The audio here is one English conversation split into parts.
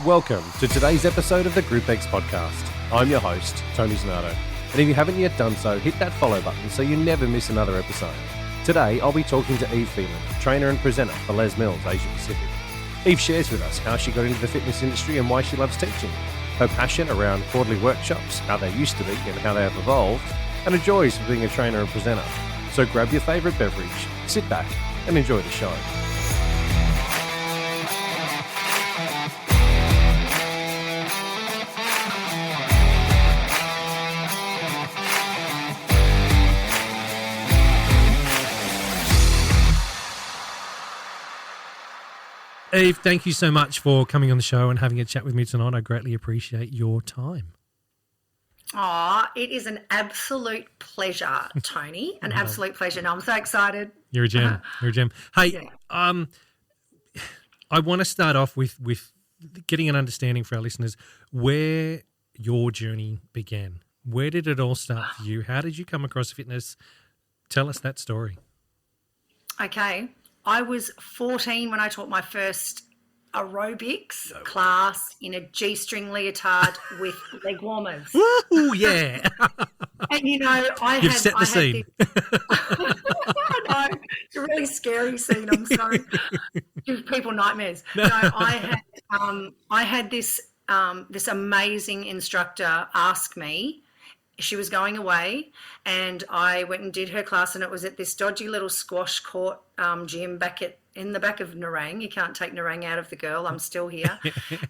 Welcome to today's episode of the Group X podcast. I'm your host, Tony Zanardo. And if you haven't yet done so, hit that follow button so you never miss another episode. Today, I'll be talking to Eve Phelan, trainer and presenter for Les Mills Asia Pacific. Eve shares with us how she got into the fitness industry and why she loves teaching, her passion around quarterly workshops, how they used to be and how they have evolved, and the joys of being a trainer and presenter. So grab your favourite beverage, sit back and enjoy the show. Eve, thank you so much for coming on the show and having a chat with me tonight. I greatly appreciate your time. It is an absolute pleasure, Tony. An absolute pleasure. No, I'm so excited. You're a gem. You're a gem. Hey, Yeah. I want to start off with getting an understanding for our listeners where your journey began. Where did it all start for you? How did you come across fitness? Tell us that story. Okay. I was 14 when I taught my first aerobics class in a G-string leotard with leg warmers. Ooh, yeah. And, you know, You've set the scene. I know. It's a really scary scene. I'm sorry. Give people nightmares. No, I had this amazing instructor ask me. She was going away and I went and did her class, and it was at this dodgy little squash court gym in the back of Nerang. You can't take Nerang out of the girl. I'm still here.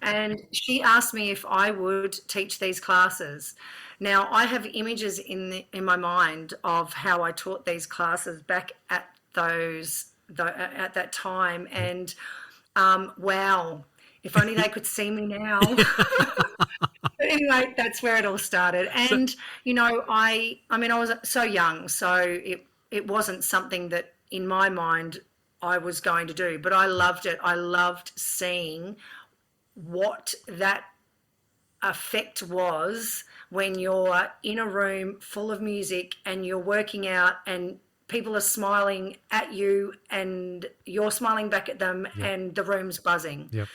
And she asked me if I would teach these classes. Now, I have images in my mind of how I taught these classes back at at that time. And wow, if only they could see me now. But anyway, that's where it all started. And, you know, I was so young, so it wasn't something that in my mind I was going to do, but I loved it. I loved seeing what that effect was when you're in a room full of music and you're working out and people are smiling at you and you're smiling back at them. Yep. And the room's buzzing. Yep.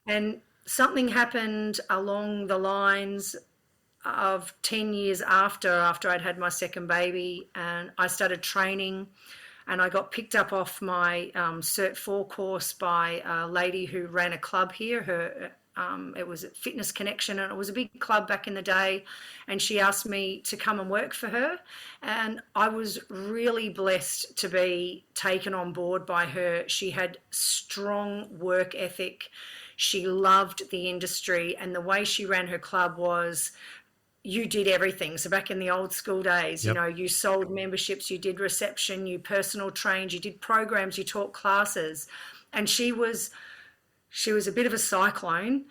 And something happened along the lines of 10 years after I'd had my second baby, and I started training, and I got picked up off my Cert 4 course by a lady who ran a club here. It was at Fitness Connection, and it was a big club back in the day, and she asked me to come and work for her, and I was really blessed to be taken on board by her. She had strong work ethic. She loved the industry, and the way she ran her club was you did everything. So back in the old school days, Yep. You know, you sold memberships, you did reception, you personal trained, you did programs, you taught classes. And she was a bit of a cyclone,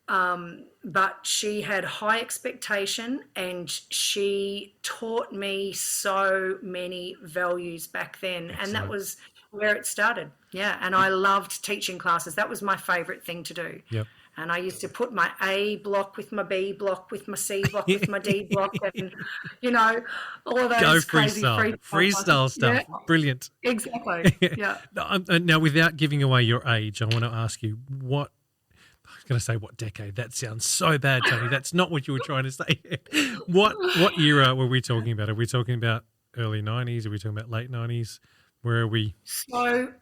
but she had high expectation, and she taught me so many values back then. Excellent. And that was where it started. Yeah. And I loved teaching classes. That was my favorite thing to do. Yep. And I used to put my A block with my B block with my C block with my D block, and, you know, all of those crazy freestyle stuff. Yeah. Brilliant. Exactly. Yeah. Now, without giving away your age, I want to ask you I was going to say what decade. That sounds so bad, Tony. That's not what you were trying to say. What era were we talking about? Are we talking about early 90s? Are we talking about late 90s? Where are we? So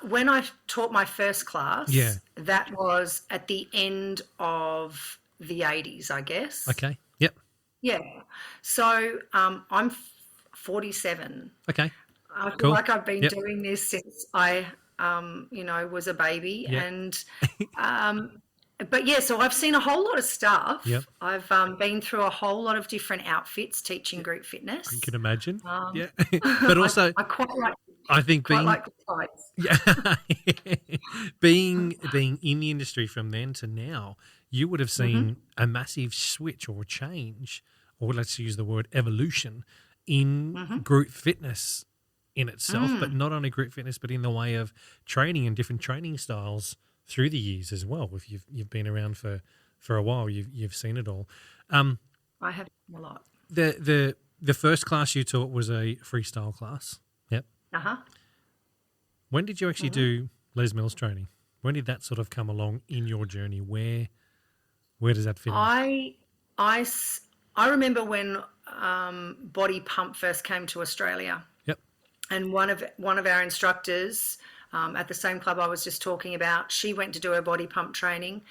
when I taught my first class, that was at the end of the 80s, I guess. Okay. Yep. Yeah. So I'm 47. Okay. I feel like I've been doing this since I, was a baby. Yep. And but yeah, so I've seen a whole lot of stuff. Yep. I've been through a whole lot of different outfits teaching group fitness. I can imagine. Yeah. But also, I quite like. I think quite like the tights. Yeah, being in the industry from then to now, you would have seen a massive switch or change, or let's use the word evolution, in group fitness in itself, but not only group fitness, but in the way of training and different training styles through the years as well. If you've been around for a while, you've seen it all. I have a lot. The first class you taught was a freestyle class. Yep. Uh-huh. When did you actually do Les Mills training? When did that sort of come along in your journey? Where does that fit in? I remember when body pump first came to Australia. Yep. And one of our instructors at the same club I was just talking about, she went to do her body pump training.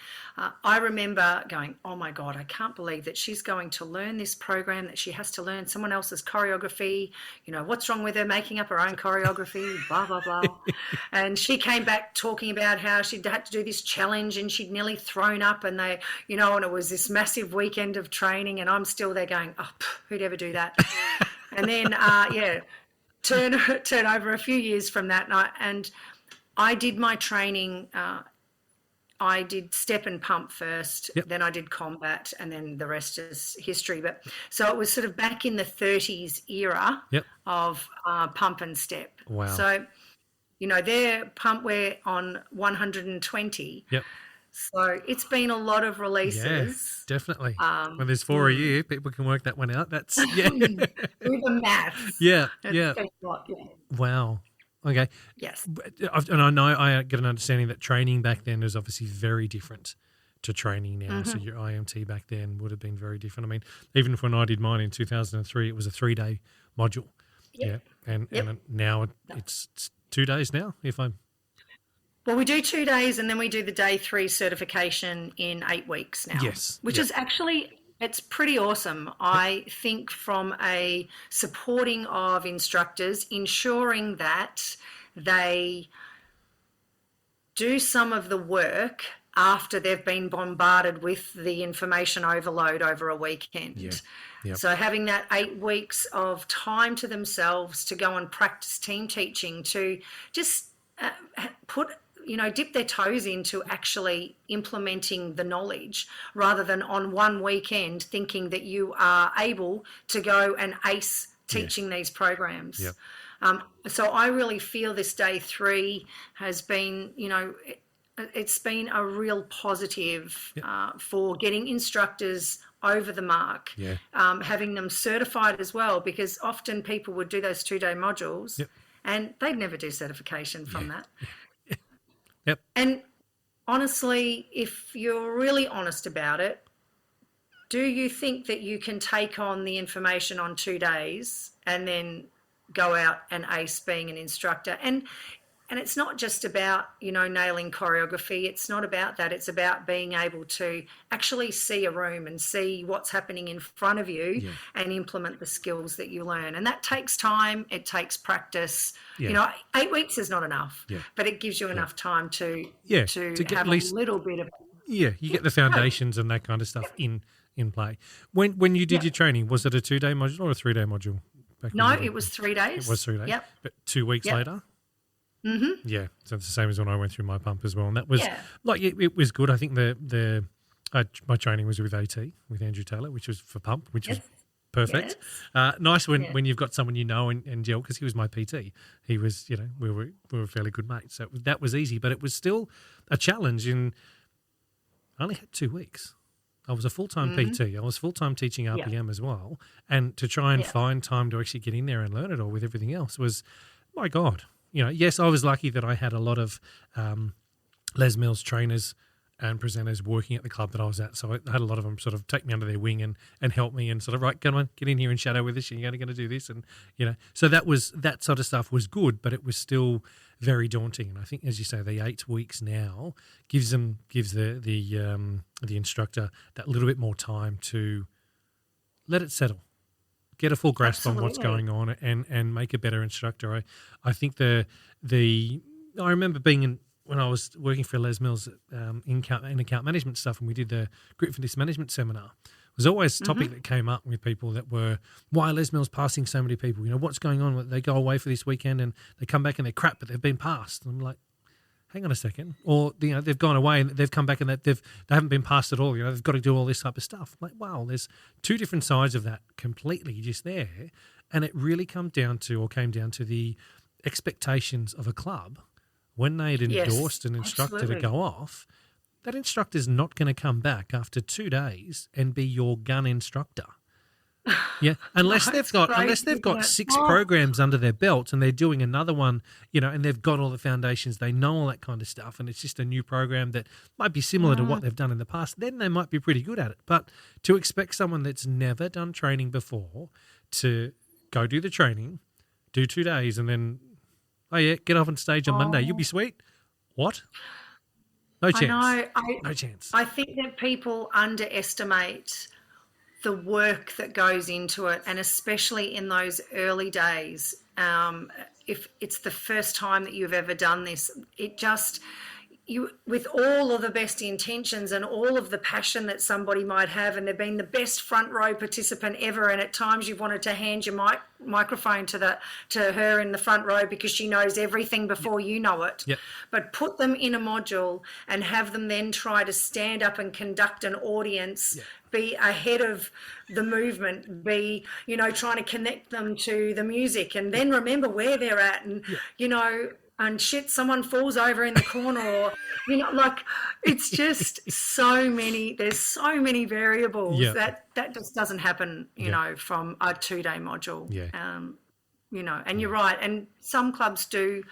I remember going, oh my God, I can't believe that she's going to learn this program, that she has to learn someone else's choreography. You know, what's wrong with her making up her own choreography, blah, blah, blah. And she came back talking about how she'd had to do this challenge and she'd nearly thrown up, and and it was this massive weekend of training, and I'm still there going, oh, who'd ever do that? And then, turn over a few years from that, and I did my training. I did step and pump first, Yep. then I did combat, and then the rest is history. But so it was sort of back in the 30s era Yep. of pump and step. Wow. So, their pump we're on 120. Yep. So it's been a lot of Yeah, releases. definitely. When there's 4 a year, people can work that one out. That's yeah. Do the maths. Yeah. It's Yeah. been a lot, yeah. Wow. Okay. Yes. And I know I get an understanding that training back then was obviously very different to training now. So your IMT back then would have been very different. I mean, even when I did mine in 2003, it was a 3-day module. Yep. Yeah. And now it's 2 days now, Well, we do 2 days, and then we do the day 3 certification in 8 weeks now. Yes. Which is actually, it's pretty awesome. I think from a supporting of instructors, ensuring that they do some of the work after they've been bombarded with the information overload over a weekend. Yeah. Yep. So having that 8 weeks of time to themselves to go and practice team teaching, to just dip their toes into actually implementing the knowledge, rather than on one weekend thinking that you are able to go and ace teaching these programs. Yep. So I really feel this day 3 has been, it's been a real positive for getting instructors over the mark, having them certified as well, because often people would do those 2-day modules and they'd never do certification from that. Yep. And honestly, if you're really honest about it, do you think that you can take on the information on 2 days and then go out and ace being an instructor? And it's not just about, nailing choreography. It's not about that. It's about being able to actually see a room and see what's happening in front of you and implement the skills that you learn. And that takes time. It takes practice. 8 weeks is not enough, but it gives you enough time to get have at least, a little bit of... Yeah, you get the foundations and that kind of stuff in play. When you did your training, was it a 2-day module or a 3-day module? No, it was 3 days. It was 3 days. Yep. But 2 weeks later? Mm-hmm. Yeah, so it's the same as when I went through my pump as well, and that was it was good. I think my training was with AT, with Andrew Taylor, which was for pump, which was perfect. Yes. Nice when you've got someone and gel, because he was my PT. He was, we were fairly good mates, so that was easy, but it was still a challenge. I only had 2 weeks. I was a full-time PT. I was full-time teaching RPM as well, and to try and find time to actually get in there and learn it all with everything else was, my God. Yes, I was lucky that I had a lot of Les Mills trainers and presenters working at the club that I was at. So I had a lot of them sort of take me under their wing and help me and sort of, right, come on, get in here and shadow with us. You're only going to do this. And, so that sort of stuff was good, but it was still very daunting. And I think, as you say, the 8 weeks now gives the instructor that little bit more time to let it settle. Get a full grasp on what's going on and make a better instructor. I think I remember being when I was working for Les Mills in account management stuff, and we did the Grit Fitness Management Seminar. It was always a topic that came up with people that were, why are Les Mills passing so many people? What's going on? They go away for this weekend and they come back and they're crap, but they've been passed. And I'm like, hang on a second. Or, they've gone away and they've come back and they haven't been passed at all. They've got to do all this type of stuff. Like, wow, there's 2 different sides of that completely just there. And it really came down to the expectations of a club when they had endorsed an instructor to go off. That instructor's not going to come back after 2 days and be your gun instructor. Yeah, unless No, they've it's got great, unless they've got isn't it? 6 Oh, programs under their belt and they're doing another one, and they've got all the foundations, they know all that kind of stuff, and it's just a new program that might be similar to what they've done in the past, then they might be pretty good at it. But to expect someone that's never done training before to go do the training, do 2 days, and then, oh yeah, get off on stage on Monday, you'll be sweet. What? No I chance. know. No chance. I think that people underestimate the work that goes into it, and especially in those early days. If it's the first time that you've ever done this, it just you, with all of the best intentions and all of the passion that somebody might have, and they've been the best front row participant ever, and at times you've wanted to hand your microphone to her in the front row because she knows everything before you know it. Yep. But put them in a module and have them then try to stand up and conduct an audience. Yep. Be ahead of the movement, be, trying to connect them to the music, and then remember where they're at, and, and shit, someone falls over in the corner, or, it's just there's so many variables that just doesn't happen, from a 2-day module. Yeah. And you're right. And some clubs do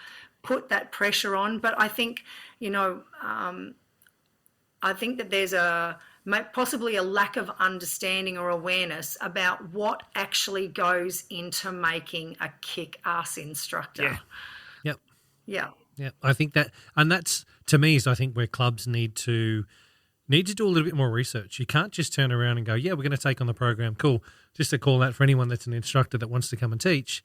put that pressure on, but I think, I think that there's possibly a lack of understanding or awareness about what actually goes into making a kick-ass instructor. Yeah. Yep. Yeah. Yeah. I think that, and that's, to me, is I think where clubs need to do a little bit more research. You can't just turn around and go, yeah, we're going to take on the program. Cool. Just to call out for anyone that's an instructor that wants to come and teach.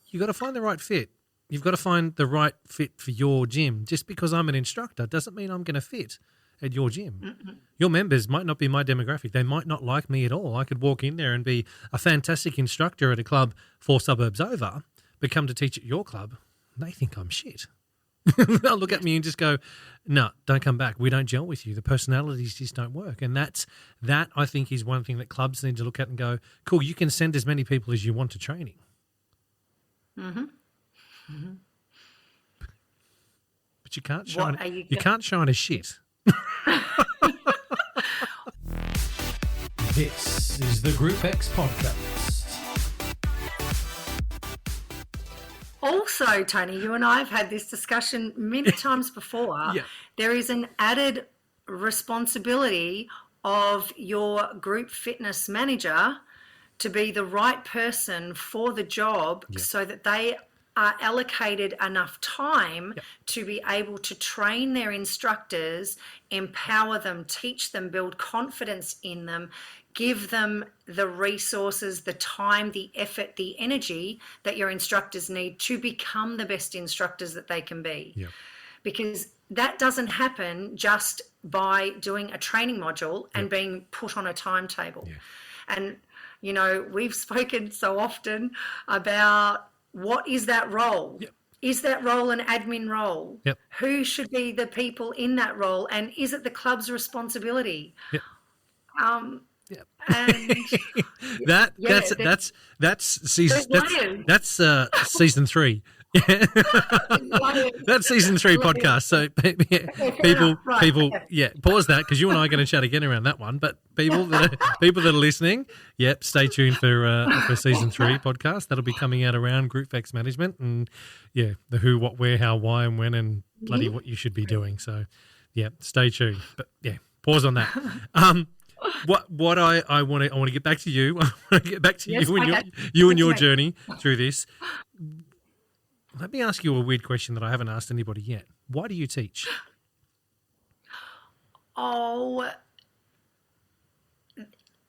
You've got to find the right fit. You've got to find the right fit for your gym. Just because I'm an instructor doesn't mean I'm going to fit at your gym. Mm-mm. Your members might not be my demographic. They might not like me at all. I could walk in there and be a fantastic instructor at a club 4 suburbs over, but come to teach at your club, they think I'm shit. They'll look at me and just go, no, don't come back. We don't gel with you. The personalities just don't work. And that I think is one thing that clubs need to look at and go, cool, you can send as many people as you want to training. Mm-hmm. Mm-hmm. But you can't shine a shit. This is the Group X podcast. Also, Tony, you and I have had this discussion many times before. Yeah. There is an added responsibility of your group fitness manager to be the right person for the job, so that they are allocated enough time to be able to train their instructors, empower them, teach them, build confidence in them, give them the resources, the time, the effort, the energy that your instructors need to become the best instructors that they can be. Yeah. Because that doesn't happen just by doing a training module and being put on a timetable. Yeah. And, we've spoken so often about what is that role? Yep. Is that role an admin role? Yep. Who should be the people in that role? And is it the club's responsibility? Yep. Yep. And that's season 3. That's season 3 podcast. So people, pause that because you and I are going to chat again around that one. But people that are listening, stay tuned for season 3 podcast. That'll be coming out around Group X management and the who, what, where, how, why, and when, and bloody what you should be doing. So stay tuned. But pause on that. What I want to get back to you. I want to get back to you and your journey through this. Let me ask you a weird question that I haven't asked anybody yet. Why do you teach? Oh,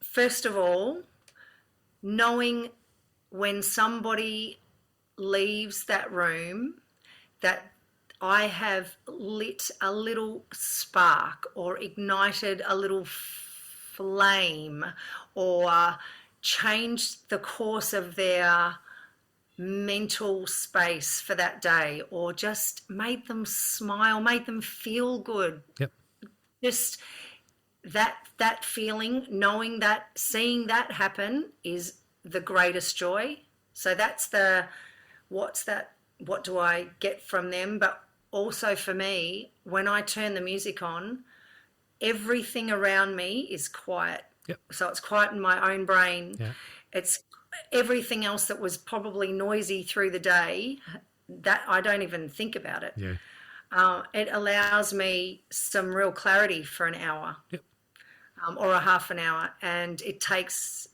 first of all, knowing when somebody leaves that room that I have lit a little spark or ignited a little flame or changed the course of their mental space for that day, or just made them smile, made them feel good. Yep. Just that feeling, knowing that, seeing that happen is the greatest joy. So that's what do I get from them? But also for me, when I turn the music on, everything around me is quiet. Yep. So it's quiet in my own brain. Yeah. It's everything else that was probably noisy through the day that I don't even think about it. Yeah. It allows me some real clarity for an hour. Yep. Or a half an hour, and it takes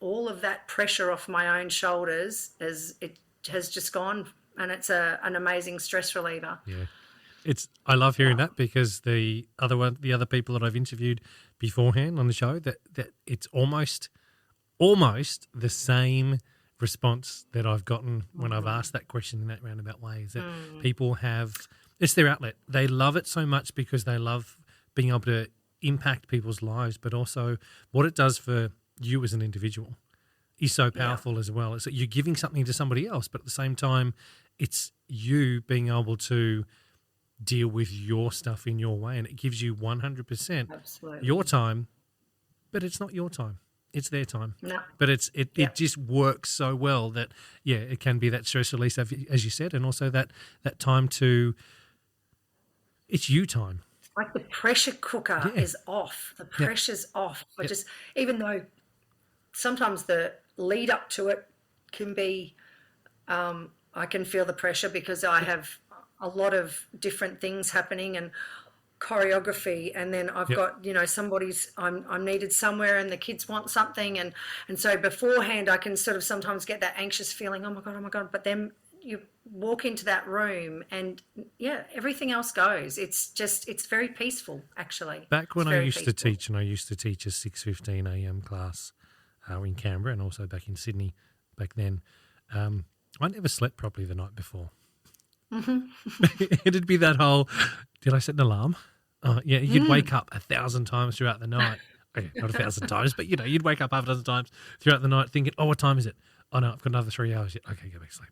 all of that pressure off my own shoulders as it has just gone, and it's an amazing stress reliever. Yeah. I love hearing that, because the other people that I've interviewed beforehand on the show, that it's almost the same response that I've gotten when I've asked that question in that roundabout way, is that people it's their outlet. They love it so much because they love being able to impact people's lives, but also what it does for you as an individual is so powerful as well. It's that you're giving something to somebody else, but at the same time, it's you being able to deal with your stuff in your way, and it gives you 100% your time, but it's not your time. It's their time. No. But it just works so well that, it can be that stress release, as you said, and also that time to, it's you time. Like the pressure cooker is off. The pressure's off. I just, even though sometimes the lead up to it can be, I can feel the pressure because I have a lot of different things happening and choreography, and then I've got, I'm needed somewhere and the kids want something, and so beforehand I can sort of sometimes get that anxious feeling, oh my God, but then you walk into that room and everything else goes. It's very peaceful, actually. Back when I used to teach, and I used to teach a 6:15 a.m. class in Canberra, and also back in Sydney back then, I never slept properly the night before. It'd be that whole, did I set an alarm? You'd wake up 1,000 times throughout the night. Okay, not 1,000 times, but you'd wake up half a dozen times throughout the night thinking, oh, what time is it? Oh no, I've got another 3 hours yet. Okay, go back to sleep.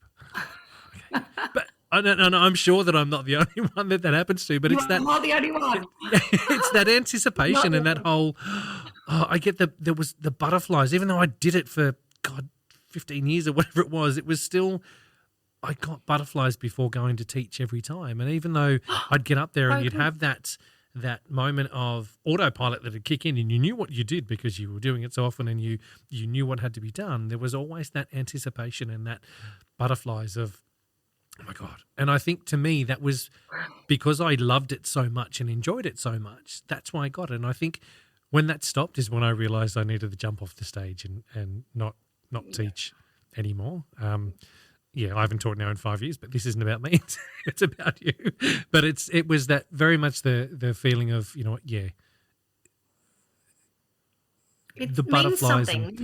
Okay. But I'm sure that I'm not the only one that happens to, but I'm not the only one. It's that anticipation and that whole, I get there was the butterflies, even though I did it for 15 years or whatever it was still, I got butterflies before going to teach every time. And even though I'd get up there and you'd have that moment of autopilot that would kick in, and you knew what you did because you were doing it so often, and you knew what had to be done, there was always that anticipation and that butterflies of, oh my God. And I think to me that was because I loved it so much and enjoyed it so much. That's why I got it. And I think when that stopped is when I realized I needed to jump off the stage and not teach anymore. I haven't taught now in 5 years, but this isn't about me. It's about you. But it was that very much the feeling of, It the butterflies. Means something.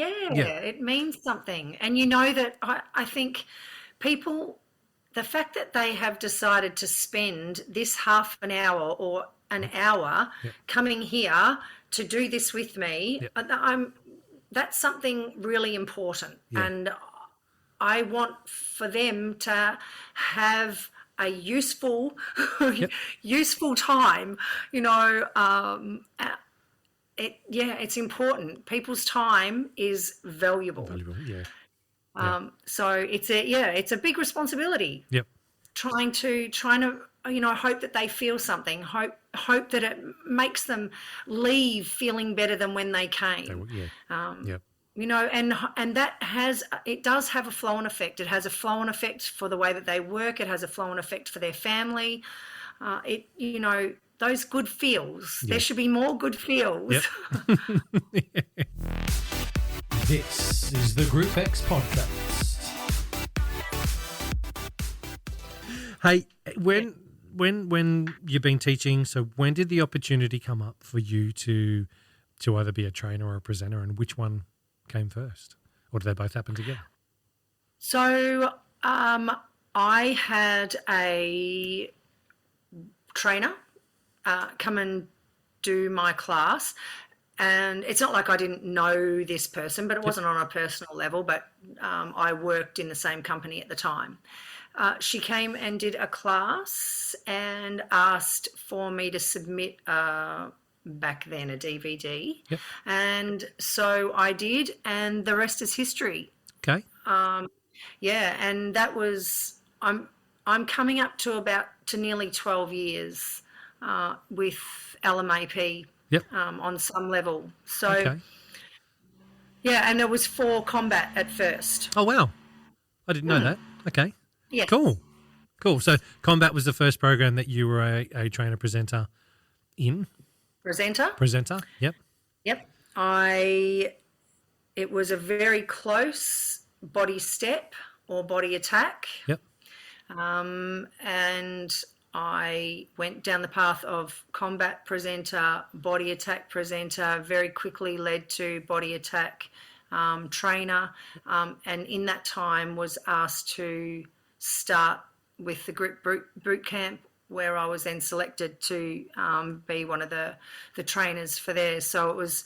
It means something. And you know that I think people, the fact that they have decided to spend this half an hour or an hour coming here to do this with me, that's something really important. And I want for them to have a useful time, it's important. People's time is valuable. So it's a big responsibility. Trying to hope that they feel something, hope that it makes them leave feeling better than when they came. And it does have a flow-on effect. It has a flow-on effect for the way that they work. It has a flow-on effect for their family. Those good feels. There should be more good feels. This is the Group X podcast. Hey, when you've been teaching, so when did the opportunity come up for you to either be a trainer or a presenter, and which one came first, or did they both happen together? So I had a trainer come and do my class, and it's not like I didn't know this person, but it wasn't on a personal level, but I worked in the same company at the time. She came and did a class and asked for me to submit back then a DVD. And so I did, and the rest is history. Okay. And that was, I'm coming up to nearly 12 years with LMAP Yep. On some level. So, Okay. yeah, and it was for combat at first. Oh, wow. I didn't know that. Okay. Yes. Cool. Cool. So combat was the first program that you were a trainer presenter in? Presenter. Yep. Yep. It was a very close body step or body attack. Yep. And I went down the path of combat presenter, body attack presenter, very quickly led to body attack trainer. And in that time was asked to start with the group boot camp, where I was then selected to be one of the trainers for there. So it was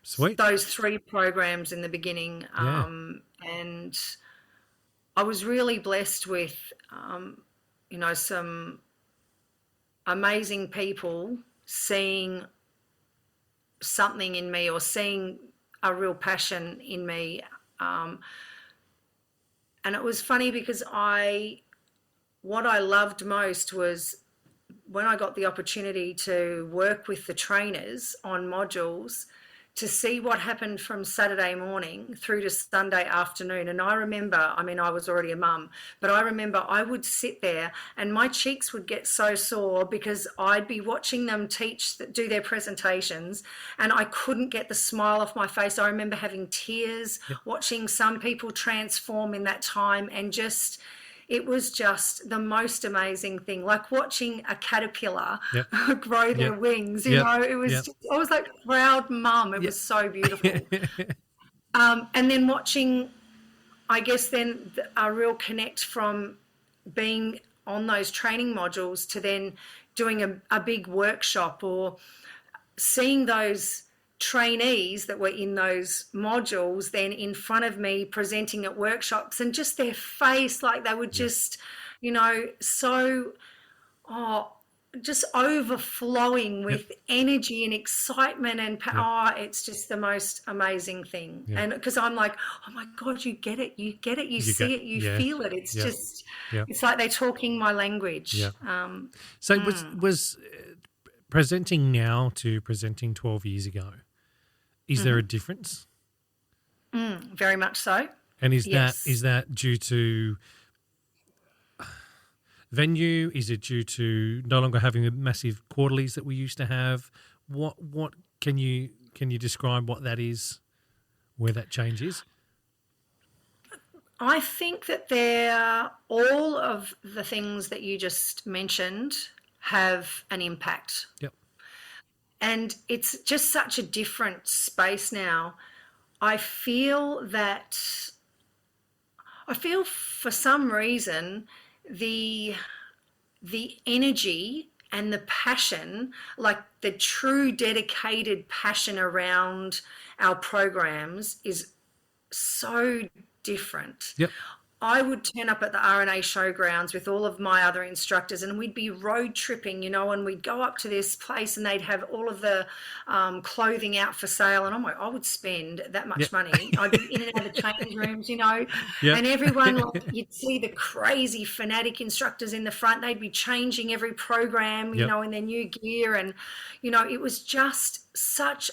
Sweet. those 3 programs in the beginning. And I was really blessed with, some amazing people seeing something in me or seeing a real passion in me. And it was funny because what I loved most was when I got the opportunity to work with the trainers on modules, to see what happened from Saturday morning through to Sunday afternoon. And I remember, I was already a mum, but I remember I would sit there and my cheeks would get so sore because I'd be watching them do their presentations, and I couldn't get the smile off my face. I remember having tears, watching some people transform in that time, and it was just the most amazing thing, like watching a caterpillar grow their wings. It was I was like proud mum. It was so beautiful. And then watching, I guess, then a real connect from being on those training modules to then doing a big workshop, or seeing those trainees that were in those modules then in front of me presenting at workshops, and just their face, like they were just, so, just overflowing with energy and excitement and it's just the most amazing thing. And because I'm like, oh my God, you get it, you see it, you feel it. It's just, it's like they're talking my language. So was presenting now to presenting 12 years ago, is there a difference? Very much so. And is that due to venue? Is it due to no longer having the massive quarterlies that we used to have? What can you describe what that is, where that change is? I think that all of the things that you just mentioned have an impact. Yep. And it's just such a different space now. I feel for some reason the energy and the passion, like the true dedicated passion around our programs, is so different. Yep. I would turn up at the RNA showgrounds with all of my other instructors, and we'd be road tripping, and we'd go up to this place and they'd have all of the clothing out for sale, and I would spend that much money. I'd be in and out of the change rooms, and everyone, you'd see the crazy fanatic instructors in the front. They'd be changing every program, in their new gear, and it was just such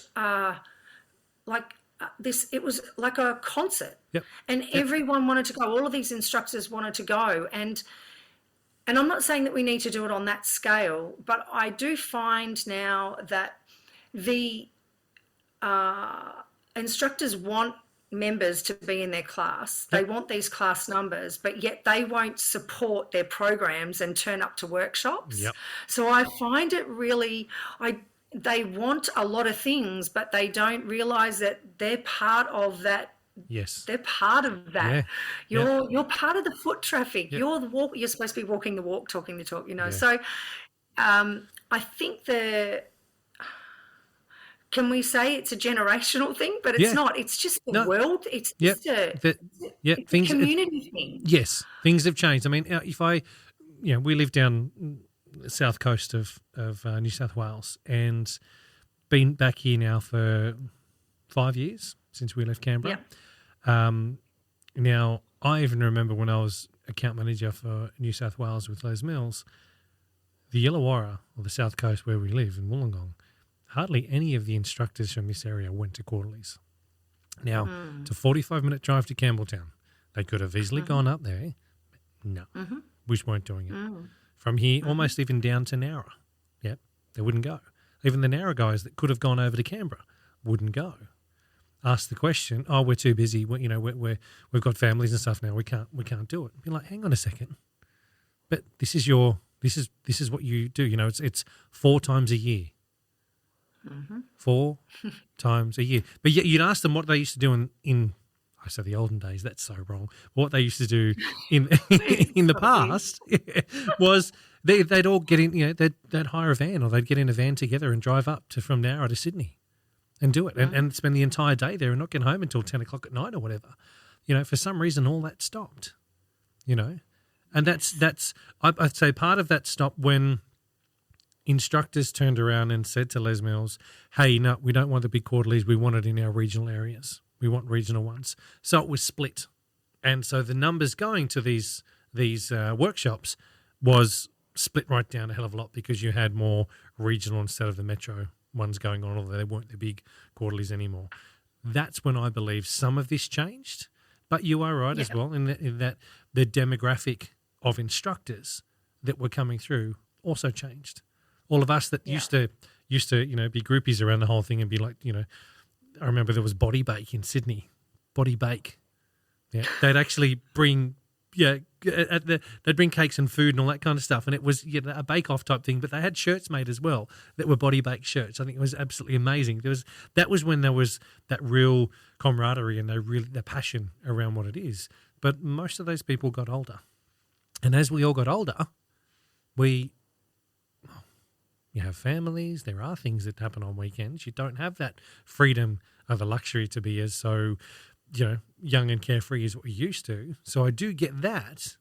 it was like a concert. And everyone wanted to go. All of these instructors wanted to go. And I'm not saying that we need to do it on that scale, but I do find now that the instructors want members to be in their class. They want these class numbers, but yet they won't support their programs and turn up to workshops. So I find it really, they want a lot of things, but they don't realise that they're part of that. Yes, they're part of that. You're part of the foot traffic. You're the walk. You're supposed to be walking the walk, talking the talk. So, I think can we say it's a generational thing? But it's not. It's just the world. It's just a community thing. Yes, things have changed. I mean, we live down the south coast of New South Wales, and been back here now for 5 years since we left Canberra. Now, I even remember when I was account manager for New South Wales with Les Mills, the Illawarra, or the south coast where we live in Wollongong, hardly any of the instructors from this area went to quarterlies. Now, it's a 45-minute drive to Campbelltown. They could have easily gone up there. No, we weren't doing it. From here, almost even down to Nowra. Yep, they wouldn't go. Even the Nowra guys that could have gone over to Canberra wouldn't go. Ask the question, oh, we're too busy. We've got families and stuff now. We can't do it. Be like, hang on a second. But this is what you do. You know, it's 4 times a year. 4 times a year. But yet you'd ask them what they used to do in I say the olden days. That's so wrong. What they used to do in in the past was they'd all get in. You know, they'd hire a van or they'd get in a van together and drive up from Nowra to Sydney and do it and spend the entire day there and not get home until 10 o'clock at night or whatever. You know, for some reason all that stopped. You know, and that's I'd say part of that stopped when instructors turned around and said to Les Mills, hey, no, we don't want the big quarterlies. We want it in our regional areas. We want regional ones. So it was split. And so the numbers going to these workshops was split right down a hell of a lot because you had more regional instead of the metro ones going on, although they weren't the big quarterlies anymore. That's when I believe some of this changed. But you are right as well in that the demographic of instructors that were coming through also changed. All of us that used to be groupies around the whole thing and be like, I remember there was Body Bake in Sydney. Body Bake. Yeah. They'd actually bring they'd bring cakes and food and all that kind of stuff, and it was a bake-off type thing, but they had shirts made as well that were Body Bake shirts. I think it was absolutely amazing. That was when there was that real camaraderie and the passion around what it is. But most of those people got older. And as we all got older, you have families, there are things that happen on weekends. You don't have that freedom of a luxury to be as so, young and carefree as what you used to. So I do get that.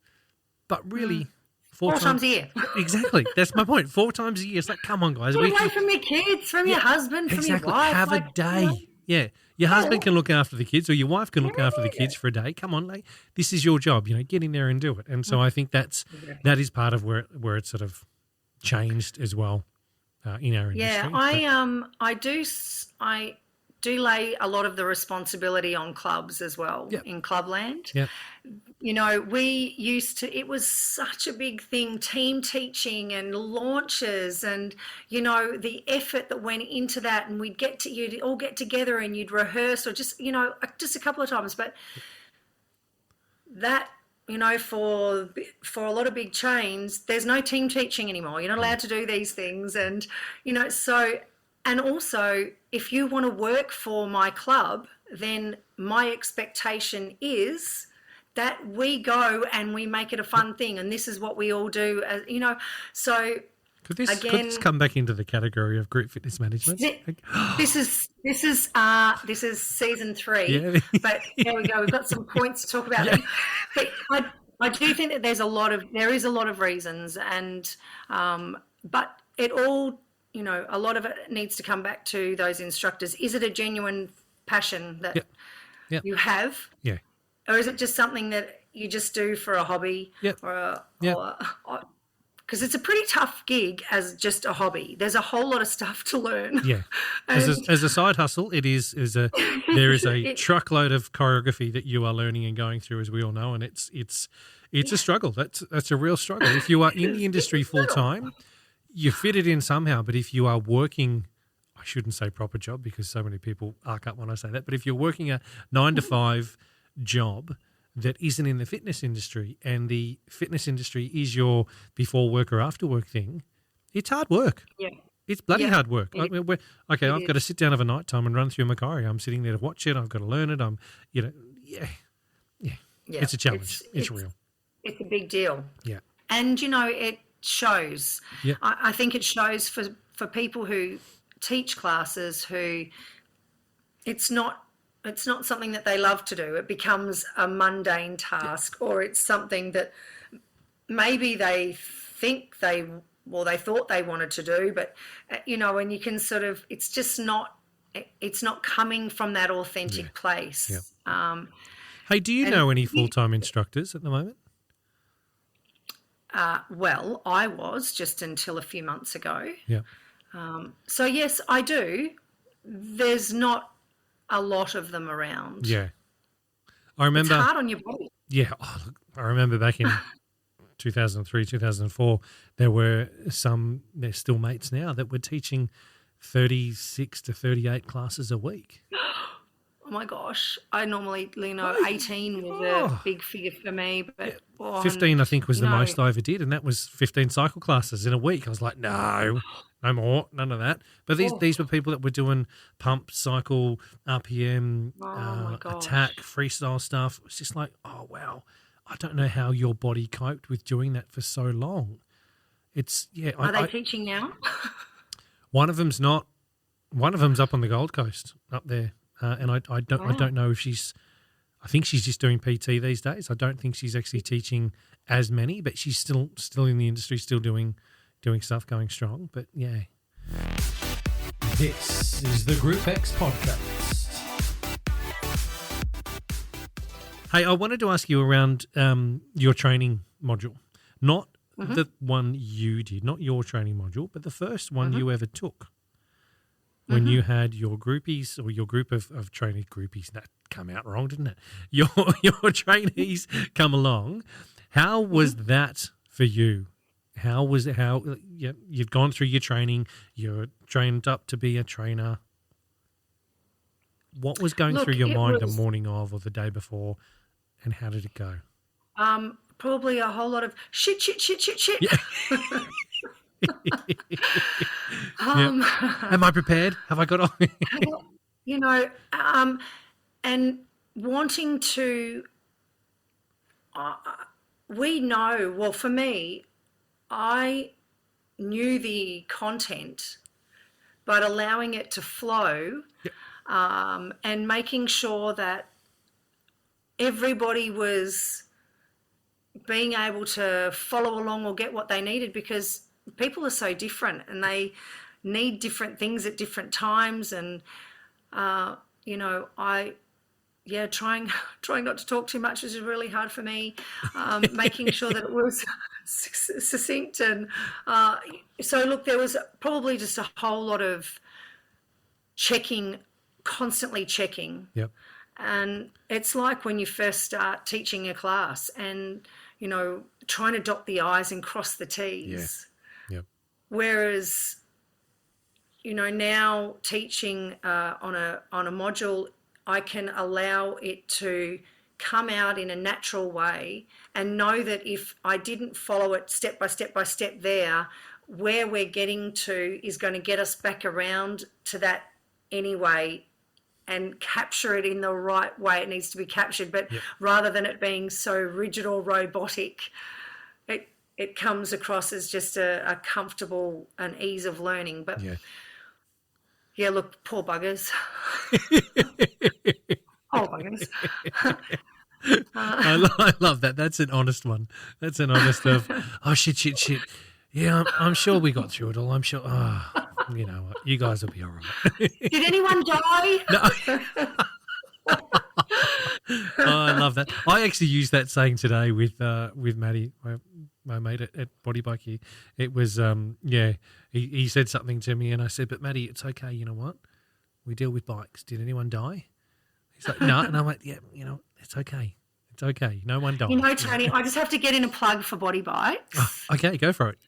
But really, four times a year. Exactly. That's my point. 4 times a year. It's like, come on, guys. Get away from your kids, from your husband, from your wife. Have a day. Yeah. Your husband can look after the kids or your wife can look after the kids for a day. Come on, this is your job. Get in there and do it. And so I think that is part of where it sort of changed as well. In our industry. Yeah, I do lay a lot of the responsibility on clubs as well in clubland. Yeah. It was such a big thing, team teaching and launches and, the effort that went into that, and you'd all get together and you'd rehearse or just a couple of times, but that, for a lot of big chains, there's no team teaching anymore. You're not allowed to do these things. And, and also if you want to work for my club, then my expectation is that we go and we make it a fun thing. And this is what we all do, so could this come back into the category of group fitness management? This is season 3, yeah. But there we go. We've got some points to talk about. But I do think that there is a lot of reasons, and but it all a lot of it needs to come back to those instructors. Is it a genuine passion that you have? Yeah. Or is it just something that you just do for a hobby? Yep. Because it's a pretty tough gig as just a hobby. There's a whole lot of stuff to learn. Yeah. As a side hustle, there is a truckload of choreography that you are learning and going through, as we all know, and it's a struggle. That's a real struggle. If you are in the industry full time, you fit it in somehow. But if you are working, I shouldn't say proper job because so many people arc up when I say that. But if you're working a 9 to 5 job that isn't in the fitness industry, and the fitness industry is your before work or after work thing, it's hard work. Yeah. It's bloody hard work. I've got to sit down of a night time and run through Macquarie. I'm sitting there to watch it. I've got to learn it. It's a challenge. It's real. It's a big deal. Yeah. And, it shows. Yeah. I think it shows for people who teach classes who it's not something that they love to do. It becomes a mundane task, or it's something that maybe they thought they wanted to do, but and you can sort of, it's not coming from that authentic place. Yeah. Hey, do you know any full-time instructors at the moment? Well, I was just until a few months ago. Yeah. So yes, I do. There's not a lot of them around. Yeah. I remember. It's hard on your body. Yeah. Look, I remember back in 2003, 2004, there's still mates now that were teaching 36 to 38 classes a week. Oh my gosh. I normally, 18 was a big figure for me. But 15, I think, was the most I ever did, and that was 15 cycle classes in a week. I was like, no more, none of that. But these were people that were doing pump, cycle, RPM, attack, freestyle stuff. It was just like, oh, wow. I don't know how your body coped with doing that for so long. Are they teaching now? One of them's not. One of them's up on the Gold Coast, up there. And I don't know if I think she's just doing PT these days. I don't think she's actually teaching as many, but she's still in the industry, still doing stuff, going strong. But yeah. This is the Group X podcast. Hey, I wanted to ask you around your training module, not the one you did, not your training module, but the first one you ever took. When you had your groupies or your group of trainee groupies, that come out wrong, didn't it? Your trainees come along. How was that for you? How was it? You'd gone through your training, you're trained up to be a trainer. What was going through your mind the morning of or the day before, and how did it go? Probably a whole lot of shit. Yeah. Am I prepared? Have I got on? And wanting to, we know, well, for me, I knew the content, but allowing it to flow and making sure that everybody was being able to follow along or get what they needed, because people are so different and they need different things at different times. And, trying not to talk too much is really hard for me. Making sure that it was succinct. And so, look, there was probably just a whole lot of constantly checking. Yep. And it's like when you first start teaching a class and, trying to dot the I's and cross the T's. Yeah. Yep. Whereas, now teaching on a module, I can allow it to come out in a natural way and know that if I didn't follow it step by step there, where we're getting to is going to get us back around to that anyway, and capture it in the right way it needs to be captured. But rather than it being so rigid or robotic, it comes across as just a comfortable and ease of learning. But look, poor buggers. Poor buggers. I love that. That's an honest one. That's an honest of, oh, shit. Yeah, I'm sure we got through it all. I'm sure. Oh, you know what? You guys will be all right. Did anyone die? No. I love that. I actually used that saying today with Matty, my mate at Body Bike here. It was, he said something to me and I said, but Matty, it's okay. You know what? We deal with bikes. Did anyone die? He's like, no. And I'm like, yeah, it's okay. It's okay. No one died. Tony, I just have to get in a plug for Body Bikes. Oh, okay, go for it.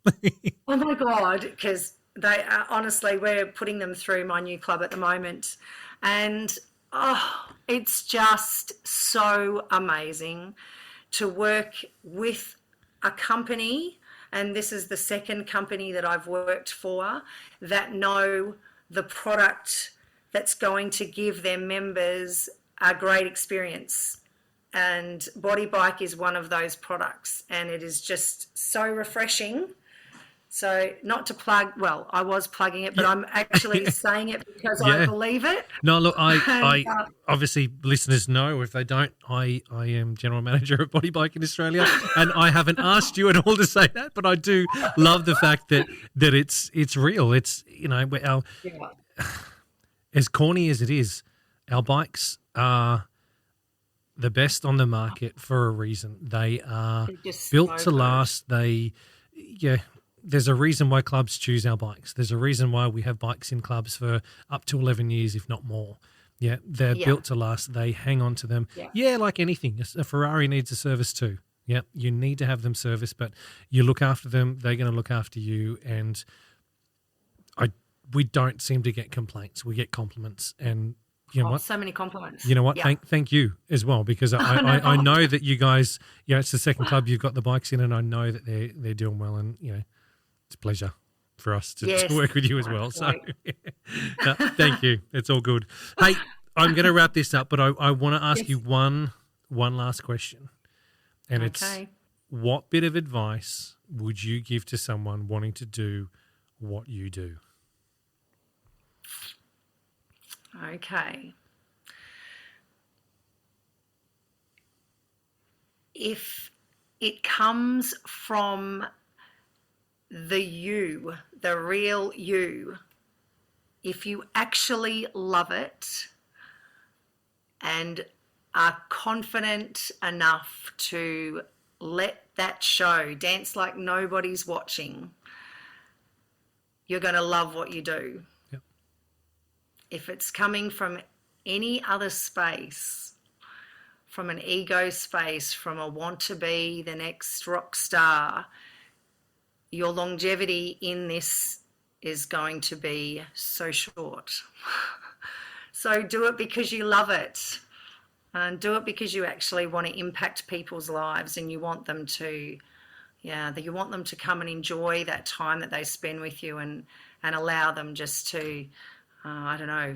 Oh, my God, because they are, honestly, we're putting them through my new club at the moment. And, it's just so amazing to work with a company, and this is the second company that I've worked for, that know the product that's going to give their members a great experience. And Body Bike is one of those products, and it is just so refreshing. So not to plug, well, I was plugging it, but I'm actually saying it because I believe it. No, look, I obviously listeners know. If they don't, I am general manager of Body Bike in Australia, and I haven't asked you at all to say that, but I do love the fact that it's real. It's, as corny as it is, our bikes are the best on the there's a reason why clubs choose our bikes. There's a reason why we have bikes in clubs for up to 11 years, if not more. Yeah, they're built to last. They hang on to them. Yeah, like anything. A Ferrari needs a service too. Yeah, you need to have them serviced, but you look after them, they're going to look after you. And we don't seem to get complaints. We get compliments. And you know what? So many compliments. You know what? Yeah. Thank you as well, because I know that you guys, it's the second club you've got the bikes in, and I know that they're doing well, and it's a pleasure for us to work with you as well. So thank you. It's all good. Hey, I'm going to wrap this up, but I want to ask you one last question, and it's what bit of advice would you give to someone wanting to do what you do? Okay. If it comes from the real you, if you actually love it and are confident enough to let that show, dance like nobody's watching, you're going to love what you do. Yep. If it's coming from any other space, from an ego space, from a want to be the next rock star, your longevity in this is going to be so short. So do it because you love it, and do it because you actually want to impact people's lives, and you want them to, you want them to come and enjoy that time that they spend with you, and allow them just to,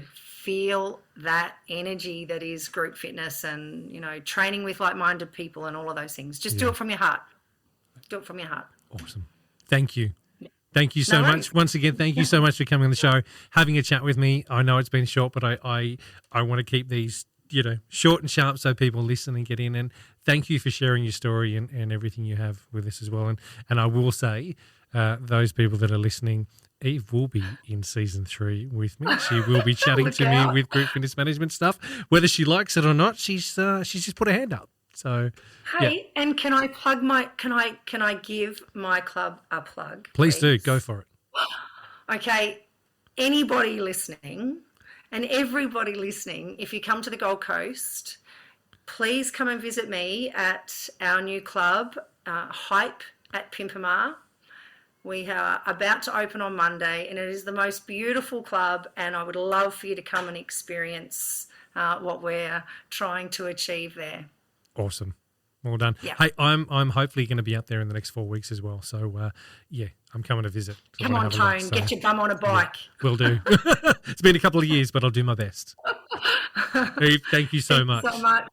feel that energy that is group fitness and, training with like-minded people and all of those things. Just do it from your heart. Do it from your heart. Awesome. Thank you. Thank you so much. Once again, thank you so much for coming on the show, having a chat with me. I know it's been short, but I want to keep these, short and sharp so people listen and get in. And thank you for sharing your story and everything you have with us as well. And I will say, those people that are listening, Eve will be in season 3 with me. She will be chatting to me with group fitness management stuff. Whether she likes it or not, she's just put her hand up. So, and can I plug can I give my club a plug? Please do. Go for it. Okay. Anybody listening and everybody listening, if you come to the Gold Coast, please come and visit me at our new club, Hype at Pimpamar. We are about to open on Monday, and it is the most beautiful club, and I would love for you to come and experience what we're trying to achieve there. Awesome. Well done. Yeah. Hey, I'm hopefully going to be up there in the next 4 weeks as well. So, I'm coming to visit. Come on, Tone. Get your bum on a bike. Yeah, will do. It's been a couple of years, but I'll do my best. Eve, thank you so much. Thanks so much.